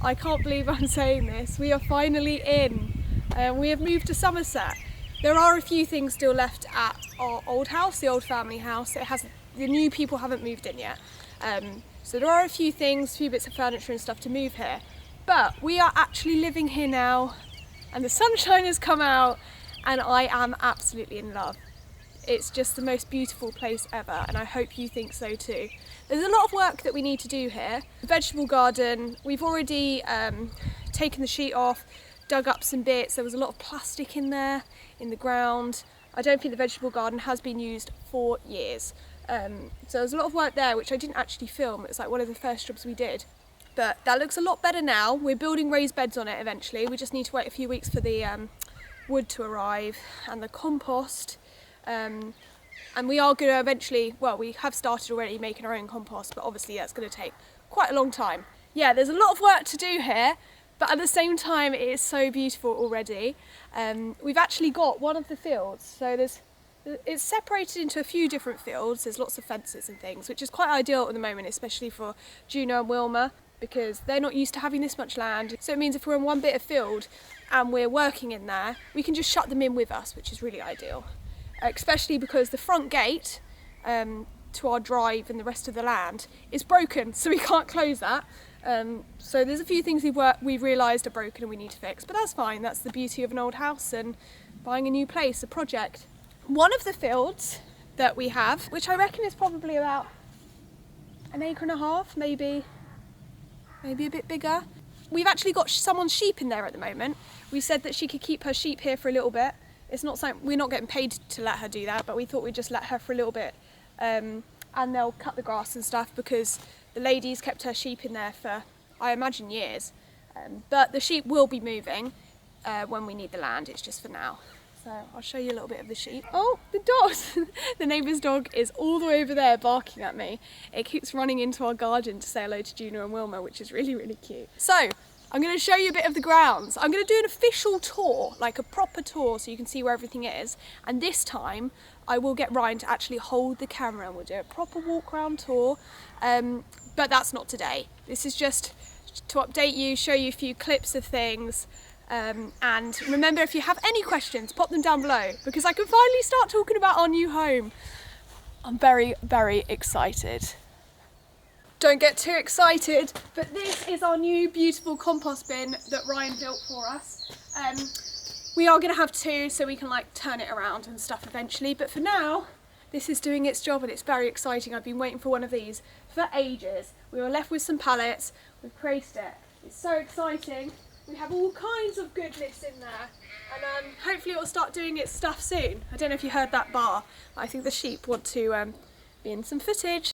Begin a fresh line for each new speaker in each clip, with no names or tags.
I can't believe I'm saying this. We are finally in. We have moved to Somerset. There are a few things still left at our old house, the old family house. The new people haven't moved in yet. So there are a few things, a few bits of furniture and stuff to move here. But we are actually living here now, and the sunshine has come out, and I am absolutely in love. It's just the most beautiful place ever, and I hope you think so too. There's a lot of work that we need to do here. The vegetable garden, we've already taken the sheet off, dug up some bits. There was a lot of plastic in there, in the ground. I don't think the vegetable garden has been used for years. So there's a lot of work there, which I didn't actually film. It's like one of the first jobs we did. But that looks a lot better now. We're building raised beds on it eventually. We just need to wait a few weeks for the wood to arrive and the compost. And we are going to eventually, well, we have started already making our own compost, but obviously that's going to take quite a long time. Yeah, there's a lot of work to do here, but at the same time it is so beautiful already. We've actually got one of the fields, so it's separated into a few different fields. There's lots of fences and things, which is quite ideal at the moment, especially for Juno and Wilma, because they're not used to having this much land. So it means if we're in one bit of field and we're working in there, we can just shut them in with us, which is really ideal. Especially because the front gate to our drive and the rest of the land is broken, so we can't close that. So there's a few things we've realised are broken and we need to fix, but that's fine. That's the beauty of an old house and buying a new place, a project. One of the fields that we have, which I reckon is probably about an acre and a half, maybe a bit bigger. We've actually got someone's sheep in there at the moment. We said that she could keep her sheep here for a little bit. It's not something, we're not getting paid to let her do that, but we thought we'd just let her for a little bit. And they'll cut the grass and stuff, because the lady's kept her sheep in there for, I imagine, years. But the sheep will be moving when we need the land. It's just for now. So I'll show you a little bit of the sheep. Oh, the dog! The neighbour's dog is all the way over there barking at me. It keeps running into our garden to say hello to Juno and Wilma, which is really, really cute. So I'm going to show you a bit of the grounds. I'm going to do an official tour, like a proper tour, so you can see where everything is. And this time I will get Ryan to actually hold the camera and we'll do a proper walk around tour. But that's not today. This is just to update you, show you a few clips of things. And remember, if you have any questions, pop them down below, because I can finally start talking about our new home. I'm very, very excited. Don't get too excited, but this is our new beautiful compost bin that Ryan built for us. We are going to have two, so we can like turn it around and stuff eventually, but for now this is doing its job and it's very exciting. I've been waiting for one of these for ages. We were left with some pallets, we've created it. It's so exciting. We have all kinds of goodness in there, and hopefully it will start doing its stuff soon. I don't know if you heard that bar, but I think the sheep want to be in some footage.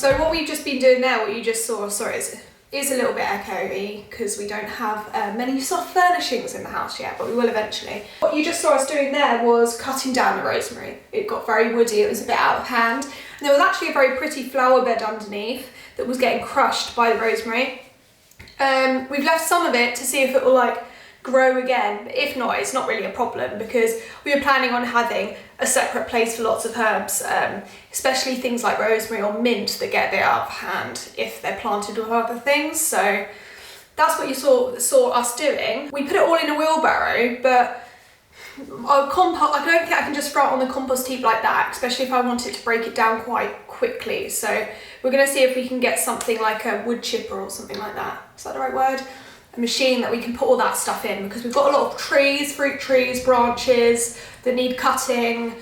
So what we've just been doing there, what you just saw, sorry, it's is a little bit echoey because we don't have many soft furnishings in the house yet, but we will eventually. What you just saw us doing there was cutting down the rosemary. It got very woody, it was a bit out of hand. And there was actually a very pretty flower bed underneath that was getting crushed by the rosemary. We've left some of it to see if it will like grow again, but if not, it's not really a problem because we were planning on having a separate place for lots of herbs, especially things like rosemary or mint that get a bit out of hand if they're planted with other things. So that's what you saw us doing. We put it all in a wheelbarrow, but I don't think I can just throw it on the compost heap like that, especially if I wanted to break it down quite quickly. So we're going to see if we can get something like a wood chipper or something like that. Is that the right word? A machine that we can put all that stuff in, because we've got a lot of trees, fruit trees, branches that need cutting,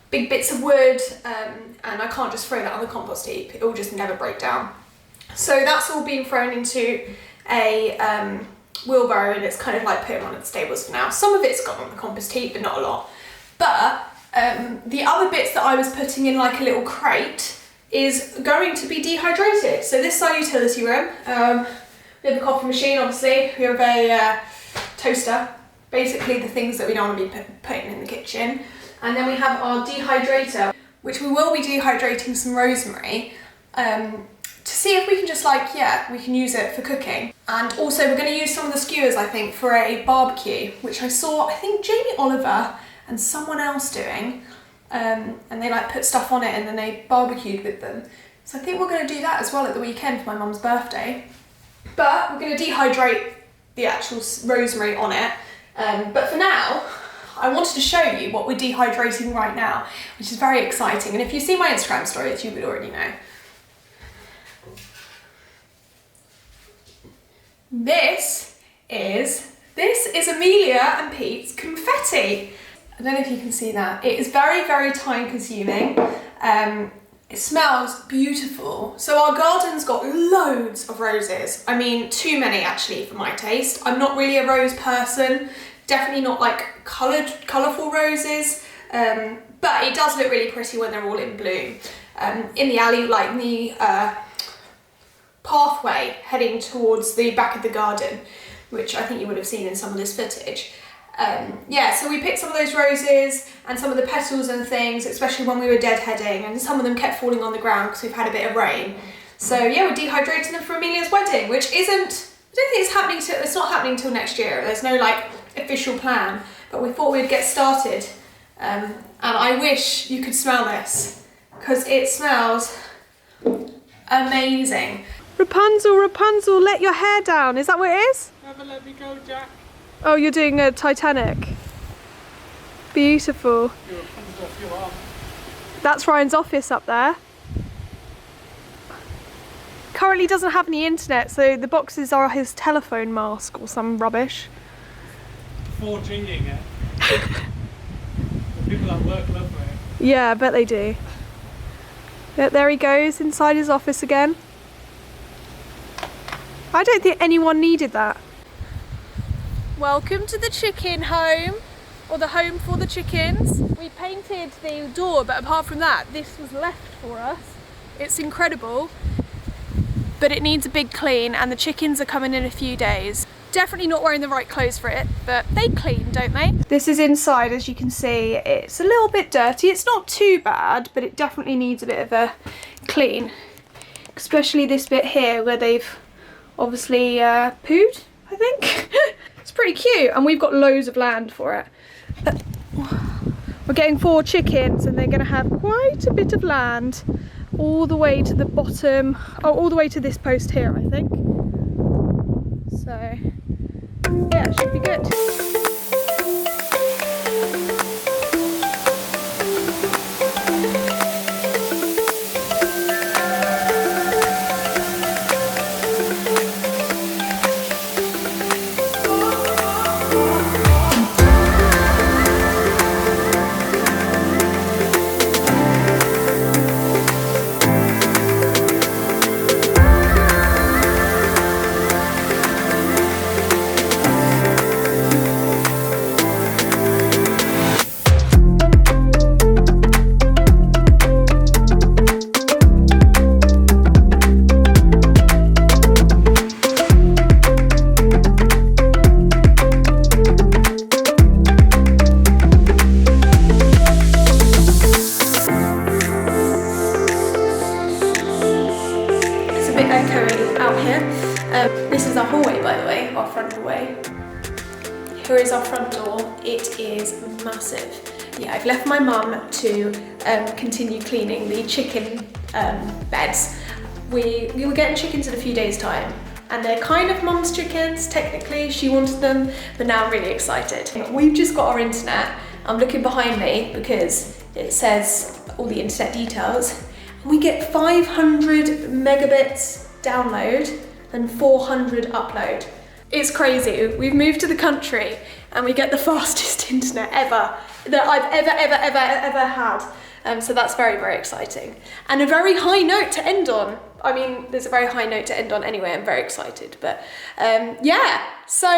big bits of wood, and I can't just throw that on the compost heap. It will just never break down. So that's all being thrown into a wheelbarrow, and it's kind of like putting one at the stables for now. Some of it's gone on the compost heap, but not a lot. But the other bits that I was putting in like a little crate is going to be dehydrated. So this is our utility room. We have a coffee machine, obviously. We have a toaster, basically the things that we don't want to be putting in the kitchen. And then we have our dehydrator, which we will be dehydrating some rosemary to see if we can just we can use it for cooking. And also we're going to use some of the skewers, I think, for a barbecue, which I saw, I think, Jamie Oliver and someone else doing. And they like put stuff on it and then they barbecued with them. So I think we're going to do that as well at the weekend for my mum's birthday. But we're going to dehydrate the actual rosemary on it. But for now, I wanted to show you what we're dehydrating right now, which is very exciting. And if you see my Instagram stories, you would already know. This is Amelia and Pete's confetti. I don't know if you can see that. It is very, very time consuming. It smells beautiful. So our garden's got loads of roses. I mean, too many actually for my taste. I'm not really a rose person. Definitely not like colourful roses. But it does look really pretty when they're all in bloom. In the alley, like in the pathway heading towards the back of the garden, which I think you would have seen in some of this footage. So we picked some of those roses and some of the petals and things, especially when we were deadheading, and some of them kept falling on the ground because we've had a bit of rain. So yeah, we're dehydrating them for Amelia's wedding, which isn't, I don't think it's not happening till next year. There's no like official plan, but we thought we'd get started. And I wish you could smell this because it smells amazing. Rapunzel, Rapunzel, let your hair down. Is that what it is?
Never let me go, Jack.
Oh, you're doing a Titanic. Beautiful. That's Ryan's office up there. Currently doesn't have any internet, so the boxes are his telephone mask or some rubbish.
4Ging it. The people at work love me.
Yeah, I bet they do. Yeah, there he goes inside his office again. I don't think anyone needed that. Welcome to the chicken home, or the home for the chickens. We painted the door, but apart from that, this was left for us. It's incredible, but it needs a big clean, and the chickens are coming in a few days. Definitely not wearing the right clothes for it, but they clean, don't they? This is inside, as you can see. It's a little bit dirty. It's not too bad, but it definitely needs a bit of a clean. Especially this bit here where they've obviously pooed, I think. It's pretty cute, and we've got loads of land for it. We're getting 4 chickens, and they're going to have quite a bit of land all the way to the bottom, all the way to this post here, I think. So yeah, it should be good. here is our front door. It is massive. Yeah, I've left my mum to continue cleaning the chicken beds. We were getting chickens in a few days' time, and they're kind of mum's chickens, technically. She wanted them, but now I'm really excited. We've just got our internet. I'm looking behind me because it says all the internet details. And we get 500 megabits download and 400 upload. It's crazy. We've moved to the country and we get the fastest internet ever that I've ever had. So that's very, very exciting. And a very high note to end on. I mean, there's a very high note to end on anyway. I'm very excited. But yeah, so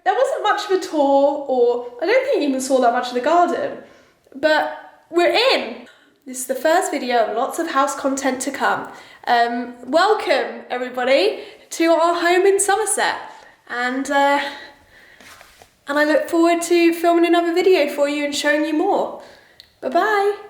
there wasn't much of a tour, or I don't think you even saw that much of the garden. But we're in. This is the first video, lots of house content to come. Welcome, everybody, to our home in Somerset. And I look forward to filming another video for you and showing you more. Bye-bye.